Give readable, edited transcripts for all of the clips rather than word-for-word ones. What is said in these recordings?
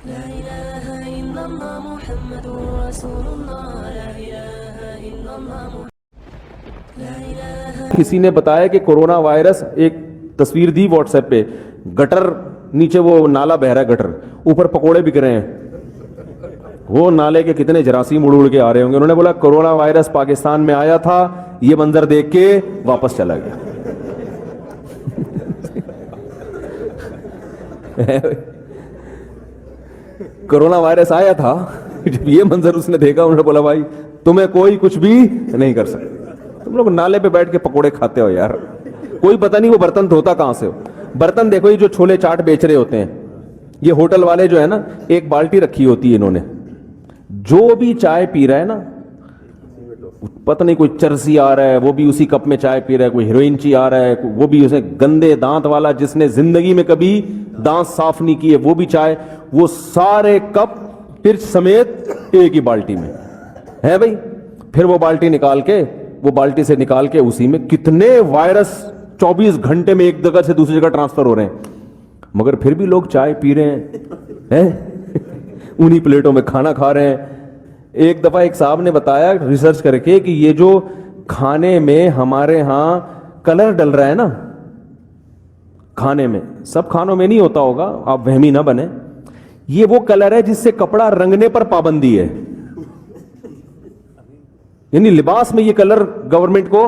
لا إله إلا الله محمد رسول الله لا إله إلا الله لا إله. کسی نے بتایا کہ کورونا وائرس، ایک تصویر دی واٹس ایپ پہ، گٹر نیچے وہ نالا بہ رہا ہے، گٹر اوپر پکوڑے بک رہے ہیں، وہ نالے کے کتنے جراثیم اڑ اڑ کے آ رہے ہوں گے. انہوں نے بولا کورونا وائرس پاکستان میں آیا تھا، یہ منظر دیکھ کے واپس چلا گیا. کورونا وائرس آیا تھا، جب یہ منظر اس نے دیکھا انہوں نے بولا بھائی تمہیں کوئی کچھ بھی نہیں کر سکتا، تم لوگ نالے پہ بیٹھ کے پکوڑے کھاتے ہو یار، کوئی پتہ نہیں وہ برتن دھوتا کہاں سے ہو. برتن دیکھو، یہ جو چھولے چاٹ بیچ رہے ہوتے ہیں، یہ ہوٹل والے جو ہے نا، ایک بالٹی رکھی ہوتی ہے انہوں نے، جو بھی چائے پی رہا ہے نا، پتہ نہیں کوئی چرسی آ رہا ہے وہ بھی اسی کپ میں چائے پی رہا ہے، کوئی ہیروئن چی آ رہا ہے وہ بھی اسے، گندے دانت والا جس نے زندگی میں کبھی دانت صاف نہیں کیے وہ بھی چائے، وہ سارے کپ پرچ سمیت ایک ہی بالٹی میں ہے بھائی. پھر وہ بالٹی نکال کے، وہ بالٹی سے نکال کے اسی میں کتنے وائرس 24 گھنٹے میں ایک جگہ سے دوسری جگہ ٹرانسفر ہو رہے ہیں، مگر پھر بھی لوگ چائے پی رہے ہیں انہی پلیٹوں میں کھانا کھا رہے ہیں. ایک دفعہ ایک صاحب نے بتایا ریسرچ کر کے کہ یہ جو کھانے میں ہمارے ہاں کلر ڈل رہا ہے نا، کھانے میں، سب کھانوں میں نہیں ہوتا ہوگا، آپ وہمی نہ بنے، یہ وہ کلر ہے جس سے کپڑا رنگنے پر پابندی ہے، یعنی لباس میں یہ کلر گورنمنٹ کو،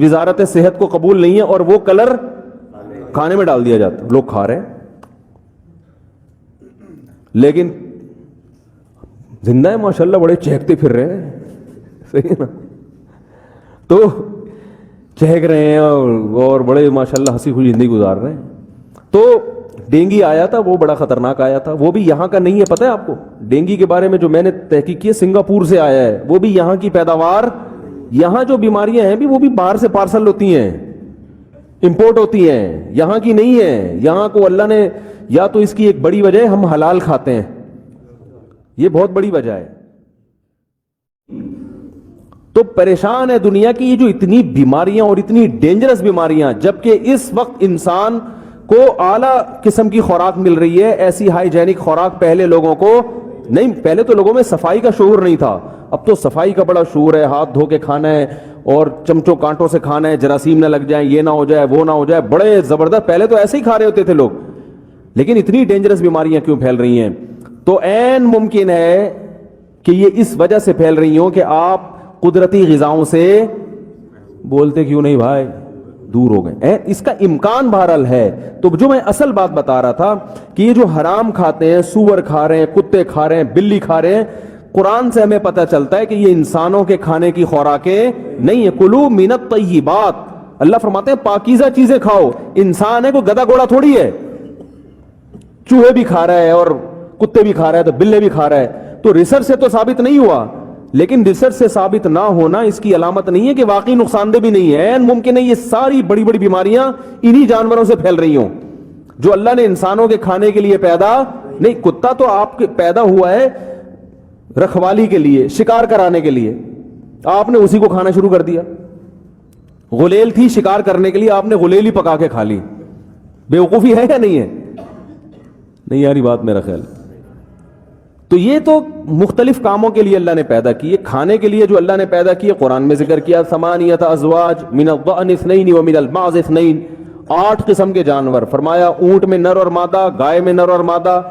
وزارت صحت کو قبول نہیں ہے، اور وہ کلر کھانے میں ڈال دیا جاتا، لوگ کھا رہے ہیں. لیکن زندہ ہے ماشاءاللہ، بڑے چہکتے پھر رہے ہیں، صحیح ہے نا، تو چہک رہے ہیں اور بڑے ماشاءاللہ ہنسی خوشی زندگی گزار رہے ہیں. تو ڈینگی آیا تھا، وہ بڑا خطرناک آیا تھا، وہ بھی یہاں کا نہیں ہے. پتہ ہے آپ کو ڈینگی کے بارے میں جو میں نے تحقیق کی، سنگاپور سے آیا ہے، وہ بھی یہاں کی پیداوار. یہاں جو بیماریاں ہیں بھی وہ بھی باہر سے پارسل ہوتی ہیں، امپورٹ ہوتی ہیں، یہاں کی نہیں ہے. یہاں کو اللہ نے، یا تو اس کی ایک بڑی وجہ ہے ہم حلال کھاتے ہیں، یہ بہت بڑی وجہ ہے. تو پریشان ہے دنیا کی یہ جو اتنی بیماریاں اور اتنی ڈینجرس بیماریاں، جبکہ اس وقت انسان کو اعلیٰ قسم کی خوراک مل رہی ہے. ایسی ہائیجینک خوراک پہلے لوگوں کو نہیں، پہلے تو لوگوں میں صفائی کا شعور نہیں تھا، اب تو صفائی کا بڑا شعور ہے، ہاتھ دھو کے کھانا ہے اور چمچوں کانٹوں سے کھانا ہے، جراثیم نہ لگ جائیں، یہ نہ ہو جائے وہ نہ ہو جائے، بڑے زبردست. پہلے تو ایسے ہی کھا رہے ہوتے تھے لوگ، لیکن اتنی ڈینجرس بیماریاں کیوں پھیل رہی ہیں؟ تو عین ممکن ہے کہ یہ اس وجہ سے پھیل رہی ہوں کہ آپ قدرتی غذاؤں سے، بولتے کیوں نہیں بھائی، دور ہو گئے. اس کا امکان بہرحال ہے. تو جو میں اصل بات بتا رہا تھا کہ یہ جو حرام کھاتے ہیں، سور کھا رہے ہیں، کتے کھا رہے ہیں، بلی کھا رہے ہیں، قرآن سے ہمیں پتہ چلتا ہے کہ یہ انسانوں کے کھانے کی خوراکیں نہیں ہیں. کلوا من الطیبات، اللہ فرماتے ہیں پاکیزہ چیزیں کھاؤ. انسان ہے، کوئی گدھا گھوڑا تھوڑی ہے، چوہے بھی کھا رہا ہے اور کتے بھی کھا رہا ہے تو بلے بھی کھا رہا ہے. تو ریسرچ سے تو ثابت نہیں ہوا، لیکن ریسرچ سے ثابت نہ ہونا اس کی علامت نہیں ہے کہ واقعی نقصان دہ بھی نہیں ہے. ممکن ہے یہ ساری بڑی بڑی بیماریاں انہی جانوروں سے پھیل رہی ہوں جو اللہ نے انسانوں کے کھانے کے لیے پیدا نہیں. کتا تو آپ کے پیدا ہوا ہے رکھوالی کے لیے، شکار کرانے کے لیے، آپ نے اسی کو کھانا شروع کر دیا. غلیل تھی شکار کرنے کے لیے، آپ نے غلیل ہی پکا کے کھا لی. بیوقوفی ہے یا نہیں ہے؟ نہیں یاری بات میرا خیال. تو یہ تو مختلف کاموں کے لیے اللہ نے پیدا کی. کھانے کے لیے جو اللہ نے پیدا کی، قرآن میں ذکر کیا، ثمانیۃ ازواج من الضأن اثنین ومن المعز اثنین، 8 قسم کے جانور. فرمایا اونٹ میں نر اور مادہ، گائے میں نر اور مادہ،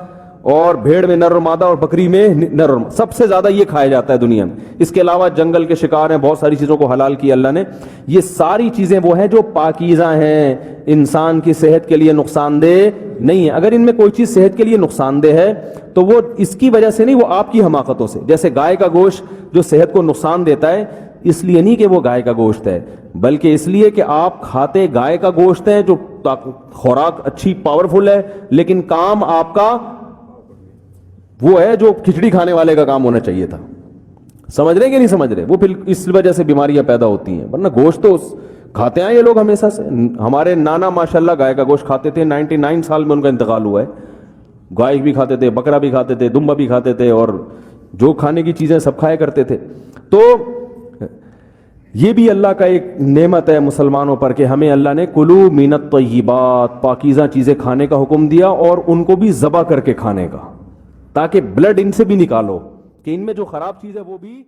اور بھیڑ میں نر اور مادہ، اور بکری میں نر اور مادہ. سب سے زیادہ یہ کھایا جاتا ہے دنیا میں. اس کے علاوہ جنگل کے شکار ہیں، بہت ساری چیزوں کو حلال کیا اللہ نے. یہ ساری چیزیں وہ ہیں جو پاکیزہ ہیں، انسان کی صحت کے لیے نقصان دہ نہیں ہے. اگر ان میں کوئی چیز صحت کے لیے نقصان دہ ہے تو وہ اس کی وجہ سے نہیں، وہ آپ کی حماقتوں سے. جیسے گائے کا گوشت جو صحت کو نقصان دیتا ہے، اس لیے نہیں کہ وہ گائے کا گوشت ہے، بلکہ اس لیے کہ آپ کھاتے گائے کا گوشت ہے جو خوراک اچھی پاورفل ہے، لیکن کام آپ کا وہ ہے جو کھچڑی کھانے والے کا کام ہونا چاہیے تھا. سمجھ رہے کہ نہیں سمجھ رہے؟ وہ پھر اس وجہ سے بیماریاں پیدا ہوتی ہیں. ورنہ گوشت تو کھاتے ہیں یہ لوگ ہمیشہ سے. ہمارے نانا ماشاءاللہ گائے کا گوشت کھاتے تھے، 99 سال میں ان کا انتقال ہوا ہے. گائے بھی کھاتے تھے، بکرا بھی کھاتے تھے، دمبا بھی کھاتے تھے، اور جو کھانے کی چیزیں سب کھایا کرتے تھے. تو یہ بھی اللہ کا ایک نعمت ہے مسلمانوں پر کہ ہمیں اللہ نے کلوا من الطیبات، پاکیزہ چیزیں کھانے کا حکم دیا، اور ان کو بھی ذبح کر کے کھانے کا. تاکہ بلڈ ان سے بھی نکالو کہ ان میں جو خراب چیز ہے وہ بھی